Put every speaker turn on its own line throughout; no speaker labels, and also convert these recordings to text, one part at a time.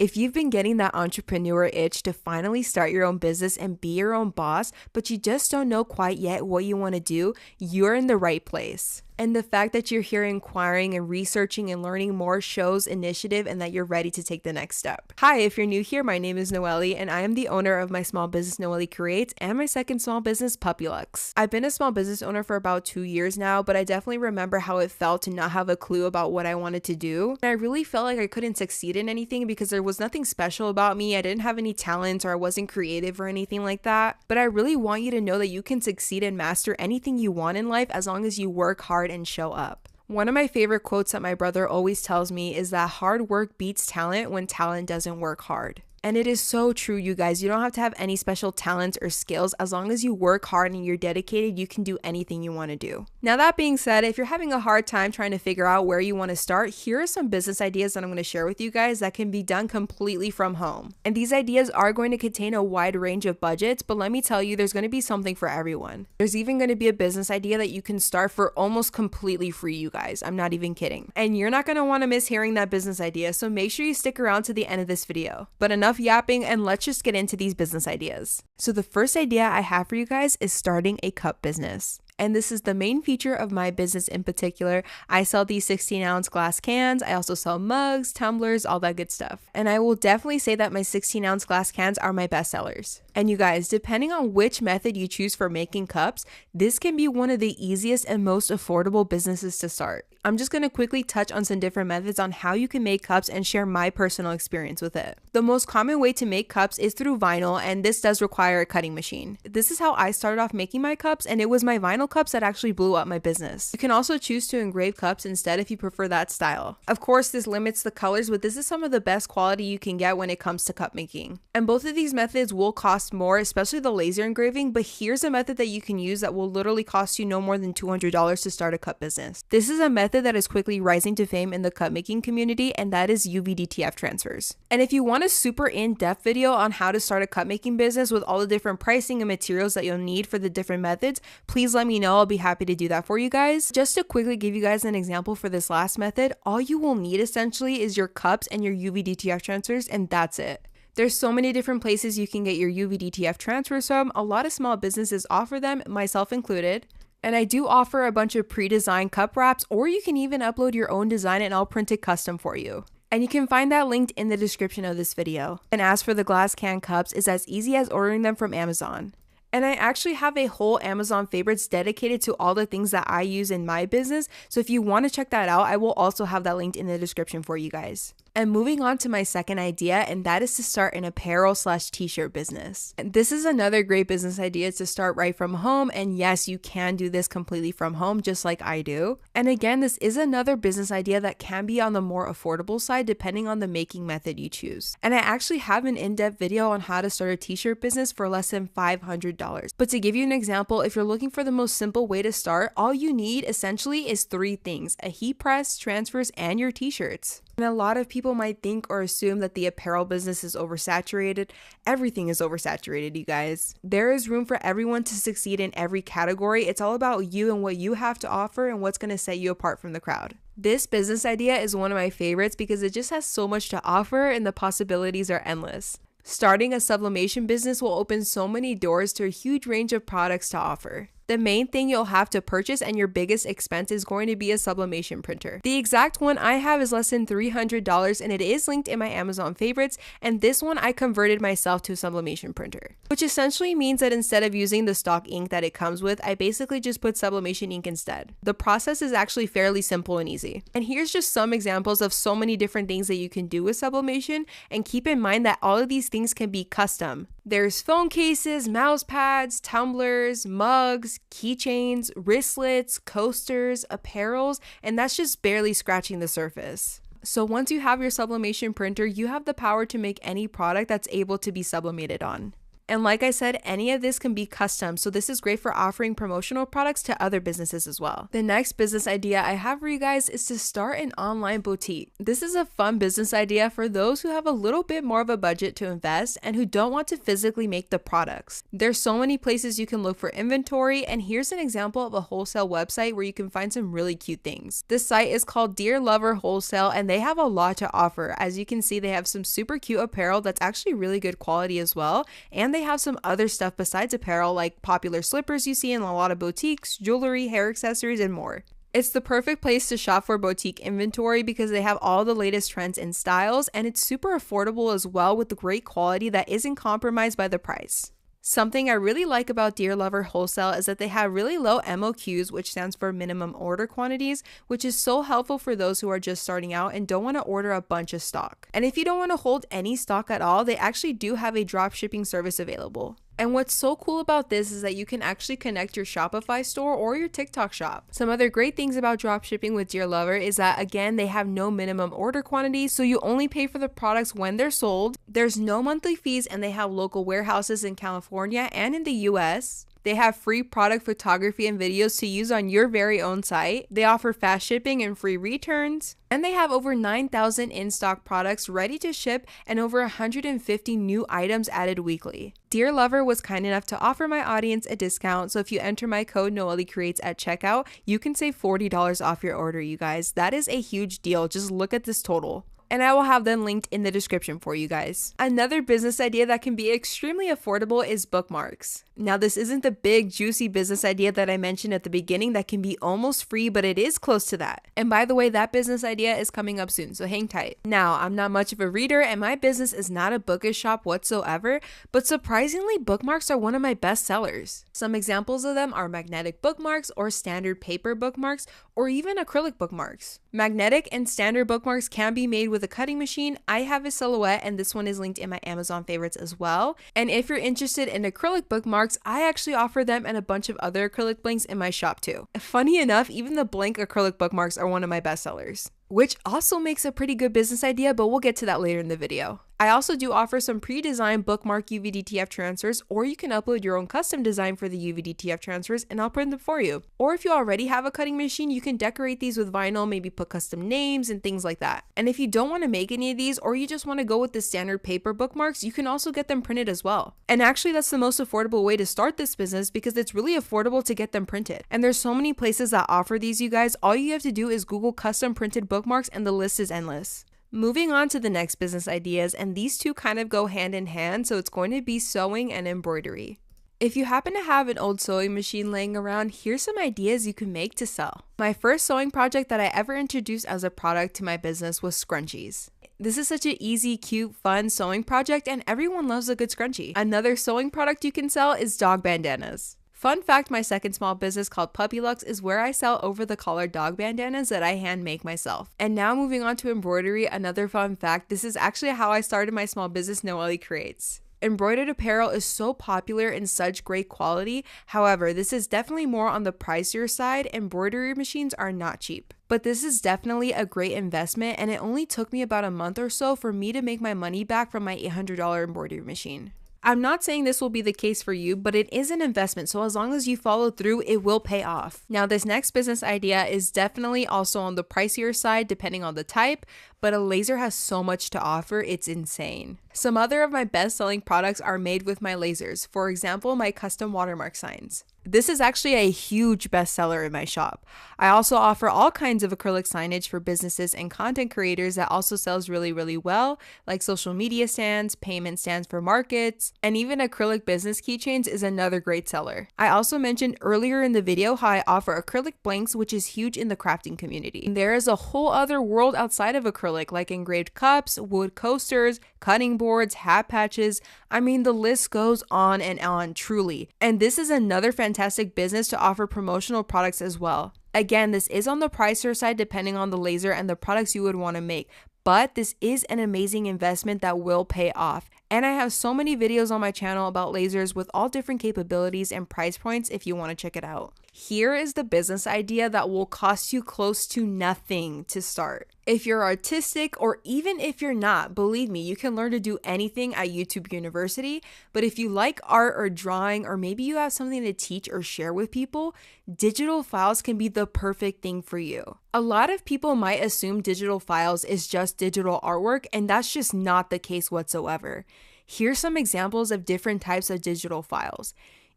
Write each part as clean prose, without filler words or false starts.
If you've been getting that entrepreneur itch to finally start your own business and be your own boss, but you just don't know quite yet what you want to do, you're in the right place. And the fact that you're here inquiring and researching and learning more shows initiative and that you're ready to take the next step. Hi, if you're new here, my name is Noelle and I am the owner of my small business Noelle Creates and my second small business Puppylux. I've been a small business owner for about 2 years now, but I definitely remember how it felt to not have a clue about what I wanted to do. And I really felt like I couldn't succeed in anything because there was nothing special about me. I didn't have any talents or I wasn't creative or anything like that. But I really want you to know that you can succeed and master anything you want in life as long as you work hard and show up. One of my favorite quotes that my brother always tells me is that hard work beats talent when talent doesn't work hard. And it is so true, you guys. You don't have to have any special talents or skills. As long as you work hard and you're dedicated, you can do anything you want to do. Now, that being said, if you're having a hard time trying to figure out where you want to start, here are some business ideas that I'm going to share with you guys that can be done completely from home. And these ideas are going to contain a wide range of budgets, but let me tell you, there's going to be something for everyone. There's even going to be a business idea that you can start for almost completely free, you guys. I'm not even kidding. And you're not going to want to miss hearing that business idea, so make sure you stick around to the end of this video. But enough yapping and let's just get into these business ideas. So the first idea I have for you guys is starting a cup business. And this is the main feature of my business in particular. I sell these 16-ounce glass cans. I also sell mugs, tumblers, all that good stuff. And I will definitely say that my 16-ounce glass cans are my best sellers. And you guys, depending on which method you choose for making cups, this can be one of the easiest and most affordable businesses to start. I'm just going to quickly touch on some different methods on how you can make cups and share my personal experience with it. The most common way to make cups is through vinyl, and this does require a cutting machine. This is how I started off making my cups, and it was my vinyl cups that actually blew up my business. You can also choose to engrave cups instead if you prefer that style. Of course, this limits the colors, but this is some of the best quality you can get when it comes to cup making. And both of these methods will cost more, especially the laser engraving, but here's a method that you can use that will literally cost you no more than $200 to start a cup business. This is a method that is quickly rising to fame in the cup making community, and that is UV-DTF transfers. And if you want a super in-depth video on how to start a cup making business with all the different pricing and materials that you'll need for the different methods, please let me know. I'll be happy to do that for you guys. Just to quickly give you guys an example for this last method, all you will need essentially is your cups and your UV-DTF transfers, and that's it. There's so many different places you can get your UV-DTF transfers from. A lot of small businesses offer them, myself included. And I do offer a bunch of pre-designed cup wraps, or you can even upload your own design and I'll print it custom for you. And you can find that linked in the description of this video. And as for the glass can cups, it's as easy as ordering them from Amazon. And I actually have a whole Amazon favorites dedicated to all the things that I use in my business. So if you want to check that out, I will also have that linked in the description for you guys. And moving on to my second idea, and that is to start an apparel/t-shirt business. And this is another great business idea to start right from home. And yes, you can do this completely from home, just like I do. And again, this is another business idea that can be on the more affordable side, depending on the making method you choose. And I actually have an in-depth video on how to start a t-shirt business for less than $500. But to give you an example, if you're looking for the most simple way to start, all you need essentially is 3 things: a heat press, transfers, and your t-shirts. And a lot of people might think or assume that the apparel business is oversaturated. Everything is oversaturated, you guys. There is room for everyone to succeed in every category. It's all about you and what you have to offer and what's going to set you apart from the crowd. This business idea is one of my favorites because it just has so much to offer and the possibilities are endless. Starting a sublimation business will open so many doors to a huge range of products to offer. The main thing you'll have to purchase and your biggest expense is going to be a sublimation printer. The exact one I have is less than $300 and it is linked in my Amazon favorites, and this one I converted myself to a sublimation printer, which essentially means that instead of using the stock ink that it comes with, I basically just put sublimation ink instead. The process is actually fairly simple and easy. And here's just some examples of so many different things that you can do with sublimation, and keep in mind that all of these things can be custom. There's phone cases, mouse pads, tumblers, mugs, keychains, wristlets, coasters, apparels, and that's just barely scratching the surface. So once you have your sublimation printer, you have the power to make any product that's able to be sublimated on. And like I said, any of this can be custom, so this is great for offering promotional products to other businesses as well. The next business idea I have for you guys is to start an online boutique. This is a fun business idea for those who have a little bit more of a budget to invest and who don't want to physically make the products. There's so many places you can look for inventory, and here's an example of a wholesale website where you can find some really cute things. This site is called Dear Lover Wholesale, and they have a lot to offer. As you can see, they have some super cute apparel that's actually really good quality as well, and they have some other stuff besides apparel like popular slippers you see in a lot of boutiques, jewelry, hair accessories, and more. It's the perfect place to shop for boutique inventory because they have all the latest trends and styles, and it's super affordable as well with the great quality that isn't compromised by the price. Something I really like about Dear Lover Wholesale is that they have really low MOQs, which stands for minimum order quantities, which is so helpful for those who are just starting out and don't want to order a bunch of stock. And if you don't want to hold any stock at all, they actually do have a drop shipping service available. And what's so cool about this is that you can actually connect your Shopify store or your TikTok shop. Some other great things about dropshipping with Dear Lover is that, again, they have no minimum order quantity, so you only pay for the products when they're sold. There's no monthly fees, and they have local warehouses in California and in the US. They have free product photography and videos to use on your very own site. They offer fast shipping and free returns. And they have over 9,000 in-stock products ready to ship and over 150 new items added weekly. Dear Lover was kind enough to offer my audience a discount, so if you enter my code NoelleCreates at checkout, you can save $40 off your order, you guys. That is a huge deal. Just look at this total. And I will have them linked in the description for you guys. Another business idea that can be extremely affordable is bookmarks. Now, this isn't the big juicy business idea that I mentioned at the beginning that can be almost free, but it is close to that. And by the way, that business idea is coming up soon, so hang tight. Now, I'm not much of a reader and my business is not a bookish shop whatsoever, but surprisingly, bookmarks are one of my best sellers. Some examples of them are magnetic bookmarks or standard paper bookmarks or even acrylic bookmarks. Magnetic and standard bookmarks can be made with a cutting machine. I have a Silhouette, and this one is linked in my Amazon favorites as well. And if you're interested in acrylic bookmarks, I actually offer them and a bunch of other acrylic blanks in my shop too. Funny enough, even the blank acrylic bookmarks are one of my best sellers, which also makes a pretty good business idea, but we'll get to that later in the video. I also do offer some pre-designed bookmark UV-DTF transfers, or you can upload your own custom design for the UV-DTF transfers and I'll print them for you. Or if you already have a cutting machine, you can decorate these with vinyl, maybe put custom names and things like that. And if you don't want to make any of these, or you just want to go with the standard paper bookmarks, you can also get them printed as well. And actually, that's the most affordable way to start this business because it's really affordable to get them printed. And there's so many places that offer these, you guys. All you have to do is Google custom printed bookmarks and the list is endless. Moving on to the next business ideas, and these two kind of go hand in hand, so it's going to be sewing and embroidery. If you happen to have an old sewing machine laying around, here's some ideas you can make to sell. My first sewing project that I ever introduced as a product to my business was scrunchies. This is such an easy, cute, fun sewing project, and everyone loves a good scrunchie. Another sewing product you can sell is dog bandanas. Fun fact, my second small business called Puppy Lux is where I sell over-the-collar dog bandanas that I hand make myself. And now moving on to embroidery, another fun fact, this is actually how I started my small business, Noelle Creates. Embroidered apparel is so popular and such great quality. However, this is definitely more on the pricier side. Embroidery machines are not cheap. But this is definitely a great investment, and it only took me about a month or so for me to make my money back from my $800 embroidery machine. I'm not saying this will be the case for you, but it is an investment, so as long as you follow through, it will pay off. Now, this next business idea is definitely also on the pricier side, depending on the type, but a laser has so much to offer, it's insane. Some other of my best-selling products are made with my lasers, for example, my custom watermark signs. This is actually a huge bestseller in my shop. I also offer all kinds of acrylic signage for businesses and content creators that also sells really, really well, like social media stands, payment stands for markets, and even acrylic business keychains is another great seller. I also mentioned earlier in the video how I offer acrylic blanks, which is huge in the crafting community. And there is a whole other world outside of acrylic, like engraved cups, wood coasters, cutting boards, hat patches. I mean, the list goes on and on, truly. And this is another fantastic business to offer promotional products as well. Again, this is on the pricier side depending on the laser and the products you would want to make, but this is an amazing investment that will pay off. And I have so many videos on my channel about lasers with all different capabilities and price points if you want to check it out. Here is the business idea that will cost you close to nothing to start. If you're artistic, or even if you're not, believe me, you can learn to do anything at YouTube University. But if you like art or drawing, or maybe you have something to teach or share with people, digital files can be the perfect thing for you. A lot of people might assume digital files is just digital artwork, and that's just not the case whatsoever. Here's some examples of different types of digital files.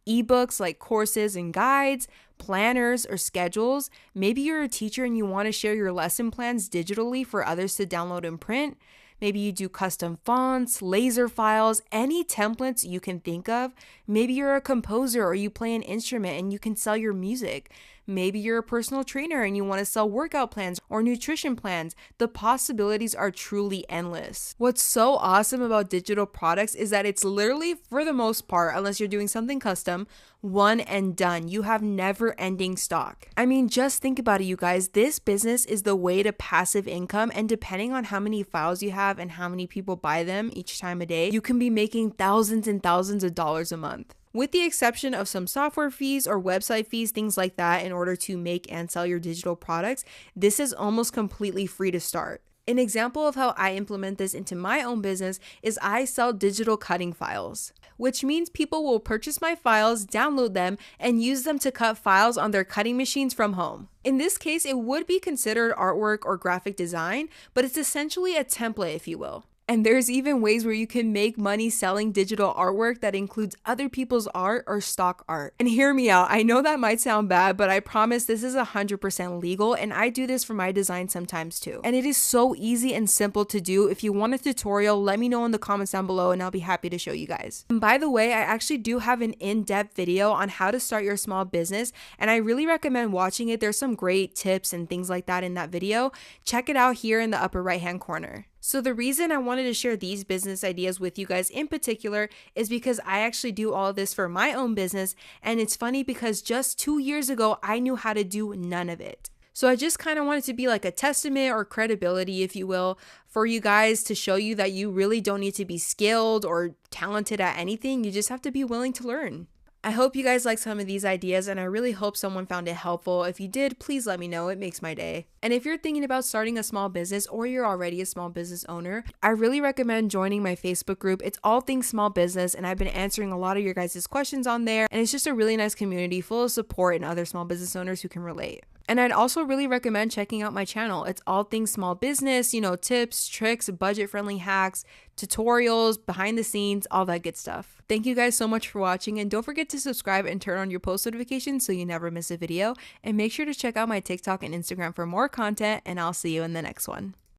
Ebooks like courses and guides, planners or schedules. Maybe you're a teacher and you want to share your lesson plans digitally for others to download and print. Maybe you do custom fonts, laser files, any templates you can think of. Maybe you're a composer or you play an instrument and you can sell your music. Maybe you're a personal trainer and you want to sell workout plans or nutrition plans. The possibilities are truly endless. What's so awesome about digital products is that it's literally, for the most part, unless you're doing something custom, one and done. You have never-ending stock. I mean, just think about it, you guys. This business is the way to passive income, and depending on how many files you have and how many people buy them each time a day, you can be making thousands and thousands of dollars a month. With the exception of some software fees or website fees, things like that, in order to make and sell your digital products, this is almost completely free to start. An example of how I implement this into my own business is I sell digital cutting files, which means people will purchase my files, download them, and use them to cut files on their cutting machines from home. In this case, it would be considered artwork or graphic design, but it's essentially a template, if you will. And there's even ways where you can make money selling digital artwork that includes other people's art or stock art. And hear me out, I know that might sound bad, but I promise this is 100% legal, and I do this for my design sometimes too. And it is so easy and simple to do. If you want a tutorial, let me know in the comments down below and I'll be happy to show you guys. And by the way, I actually do have an in-depth video on how to start your small business, and I really recommend watching it. There's some great tips and things like that in that video. Check it out here in the upper right-hand corner. So the reason I wanted to share these business ideas with you guys in particular is because I actually do all of this for my own business, and it's funny because just 2 years ago, I knew how to do none of it. So I just kind of wanted to be like a testament or credibility, if you will, for you guys to show you that you really don't need to be skilled or talented at anything. You just have to be willing to learn. I hope you guys like some of these ideas, and I really hope someone found it helpful. If you did, please let me know. It makes my day. And if you're thinking about starting a small business, or you're already a small business owner, I really recommend joining my Facebook group. It's all things small business, and I've been answering a lot of your guys' questions on there. And it's just a really nice community full of support and other small business owners who can relate. And I'd also really recommend checking out my channel. It's all things small business, tips, tricks, budget-friendly hacks, tutorials, behind the scenes, all that good stuff. Thank you guys so much for watching, and don't forget to subscribe and turn on your post notifications so you never miss a video. And make sure to check out my TikTok and Instagram for more content, and I'll see you in the next one.